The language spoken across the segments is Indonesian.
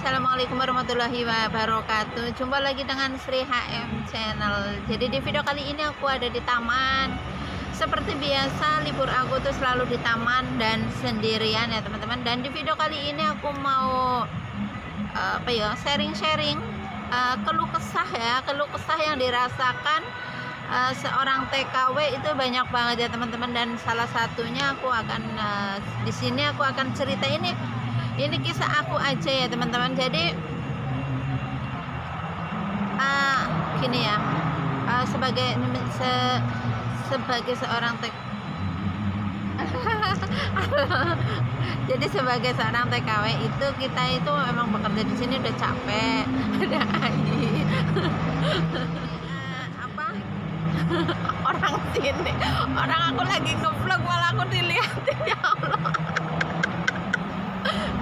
Assalamualaikum warahmatullahi wabarakatuh. Jumpa lagi dengan Sri HM Channel. Jadi di video kali ini aku ada di taman. Seperti biasa libur aku tuh selalu di taman dan sendirian ya teman-teman. Dan di video kali ini aku mau sharing-sharing keluh kesah yang dirasakan seorang TKW itu banyak banget ya teman-teman. Dan salah satunya aku akan di sini aku akan cerita ini kisah aku aja ya teman-teman. Jadi gini ya, sebagai seorang jadi sebagai seorang TKW itu kita itu memang bekerja di sini udah capek, udah orang sini, orang aku lagi nge-vlog malah aku dilihatin, ya Allah.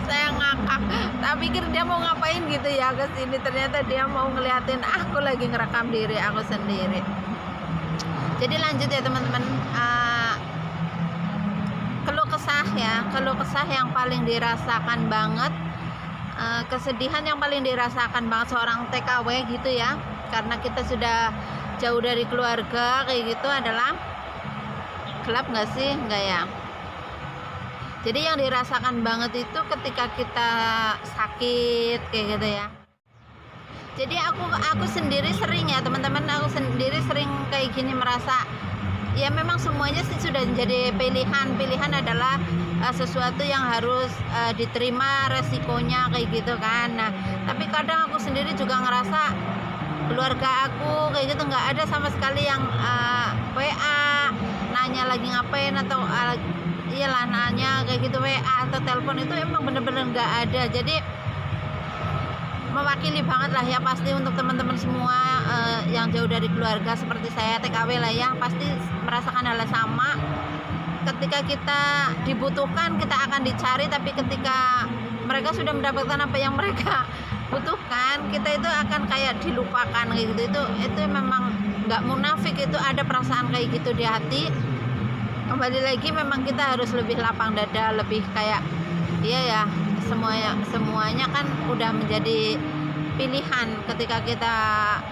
Saya ngakak, tak pikir dia mau ngapain gitu ya ke sini, ternyata dia mau ngeliatin aku lagi ngerekam diri aku sendiri. Jadi lanjut ya teman-teman, keluh kesah yang paling dirasakan banget, kesedihan yang paling dirasakan banget seorang TKW gitu ya, karena kita sudah jauh dari keluarga kayak gitu adalah, gelap nggak sih? Nggak ya. Jadi yang dirasakan banget itu ketika kita sakit kayak gitu ya. Jadi aku sendiri sering ya teman-teman, aku sendiri sering kayak gini merasa ya memang semuanya sih sudah jadi pilihan adalah sesuatu yang harus diterima resikonya kayak gitu kan. Nah tapi kadang aku sendiri juga ngerasa keluarga aku kayak gitu nggak ada sama sekali yang WA nanya lagi ngapain atau iyalah nanya kayak gitu, WA atau telepon itu emang bener-bener nggak ada. Jadi mewakili banget lah ya pasti untuk teman-teman semua yang jauh dari keluarga seperti saya TKW lah ya, pasti merasakan hal yang sama. Ketika kita dibutuhkan kita akan dicari, tapi ketika mereka sudah mendapatkan apa yang mereka butuhkan, kita itu akan kayak dilupakan kayak gitu. Itu memang nggak munafik, itu ada perasaan kayak gitu di hati. Kembali lagi memang kita harus lebih lapang dada, lebih kayak iya ya, semuanya kan udah menjadi pilihan. Ketika kita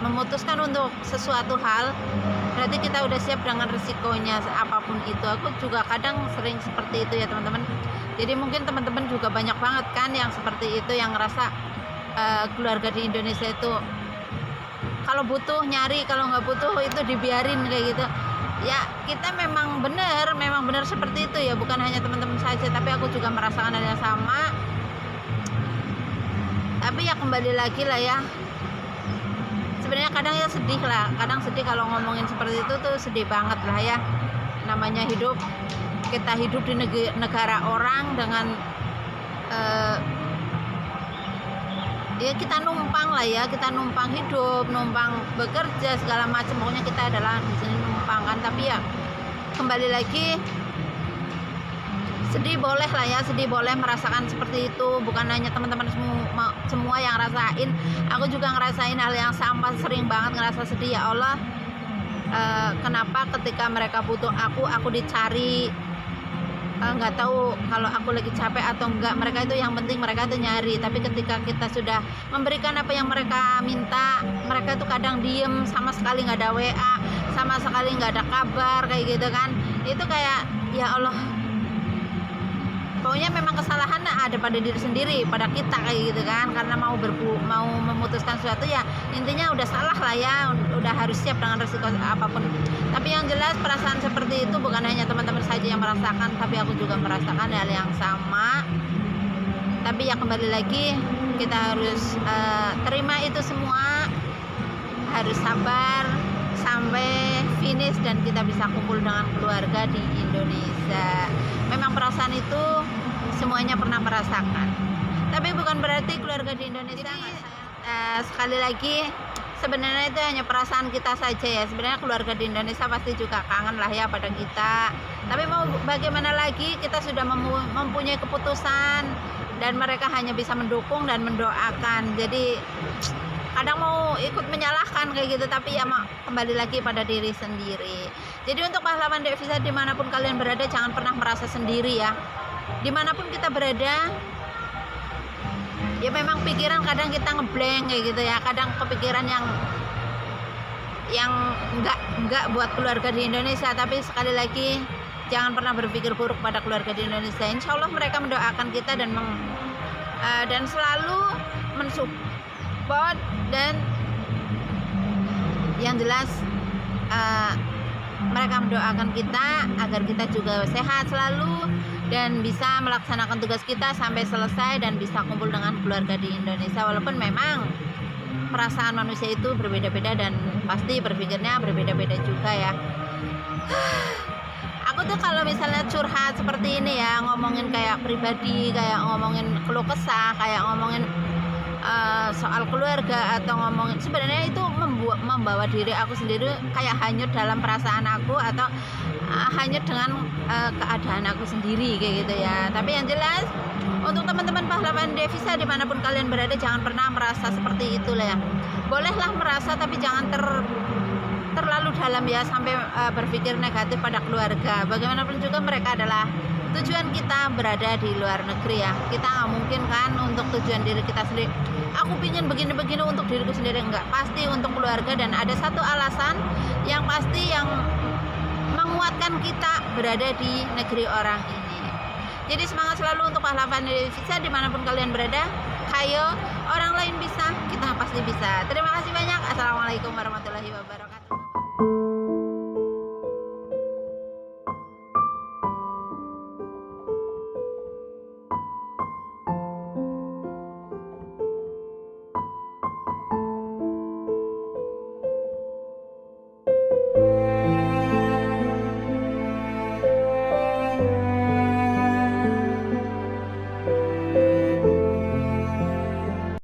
memutuskan untuk sesuatu hal, berarti kita udah siap dengan risikonya apapun itu. Aku juga kadang sering seperti itu ya teman-teman. Jadi mungkin teman-teman juga banyak banget kan yang seperti itu, yang ngerasa keluarga di Indonesia itu kalau butuh nyari, kalau nggak butuh itu dibiarin kayak gitu. Ya kita memang benar seperti itu ya, bukan hanya teman-teman saja, tapi aku juga merasakan hal yang sama. Tapi ya kembali lagi lah ya, sebenarnya kadang ya sedih lah, kadang sedih kalau ngomongin seperti itu tuh sedih banget lah ya. Namanya hidup, kita hidup di negara orang dengan ya kita numpang lah ya, kita numpang hidup, numpang bekerja segala macam, pokoknya kita adalah di sini numpang kan. Tapi ya kembali lagi, sedih boleh lah ya, sedih boleh merasakan seperti itu. Bukan hanya teman-teman semua yang ngerasain, aku juga ngerasain hal yang sama, sering banget ngerasa sedih. Ya Allah, kenapa ketika mereka butuh aku dicari, nggak tahu kalau aku lagi capek atau enggak, mereka itu yang penting mereka itu nyari. Tapi ketika kita sudah memberikan apa yang mereka minta, mereka itu kadang diem, sama sekali nggak ada WA, sama sekali nggak ada kabar kayak gitu kan. Itu kayak ya Allah, pokoknya memang kesalahan ada pada diri sendiri, pada kita kayak gitu kan, karena mau memutuskan sesuatu ya intinya udah salah lah ya, udah harus siap dengan resiko apapun. Tapi yang jelas perasaan seperti itu bukan hanya teman-teman saja yang merasakan, tapi aku juga merasakan hal yang sama. Tapi ya kembali lagi, kita harus terima itu semua, harus sabar sampai finish dan kita bisa kumpul dengan keluarga di Indonesia. Memang perasaan itu semuanya pernah merasakan, tapi bukan berarti keluarga di Indonesia nggak sayang. Sekali lagi, sebenarnya itu hanya perasaan kita saja ya. Sebenarnya keluarga di Indonesia pasti juga kangen lah ya pada kita. Tapi mau bagaimana lagi, kita sudah mempunyai keputusan dan mereka hanya bisa mendukung dan mendoakan. Jadi kadang mau ikut menyalahkan kayak gitu, tapi ya kembali lagi pada diri sendiri. Jadi untuk pahlawan devisa dimanapun kalian berada, jangan pernah merasa sendiri ya. Dimanapun kita berada, ya memang pikiran kadang kita ngeblank kayak gitu ya, kadang kepikiran yang enggak buat keluarga di Indonesia. Tapi sekali lagi jangan pernah berpikir buruk pada keluarga di Indonesia. Insya Allah mereka mendoakan kita dan selalu mensupport, dan yang jelas mereka mendoakan kita agar kita juga sehat selalu dan bisa melaksanakan tugas kita sampai selesai dan bisa kumpul dengan keluarga di Indonesia. Walaupun memang perasaan manusia itu berbeda-beda dan pasti berpikirnya berbeda-beda juga ya. Aku tuh kalau misalnya curhat seperti ini ya, ngomongin kayak pribadi, kayak ngomongin keluh kesah, kayak ngomongin soal keluarga, atau ngomongin sebenarnya itu membawa diri aku sendiri kayak hanyut dalam perasaan aku, atau hanyut dengan keadaan aku sendiri kayak gitu ya. Tapi yang jelas untuk teman-teman pahlawan devisa dimanapun kalian berada, jangan pernah merasa seperti itulah ya. Bolehlah merasa, tapi jangan terlalu dalam ya, sampai berpikir negatif pada keluarga. Bagaimanapun juga mereka adalah tujuan kita berada di luar negeri ya. Kita nggak mungkin kan untuk tujuan diri kita sendiri, aku pingin begini-begini untuk diriku sendiri, enggak, pasti untuk keluarga. Dan ada satu alasan yang pasti yang menguatkan kita berada di negeri orang ini. Jadi semangat selalu untuk pahlawan devisa dimanapun kalian berada. Hayo, orang lain bisa, kita pasti bisa. Terima kasih banyak. Assalamualaikum warahmatullahi wabarakatuh.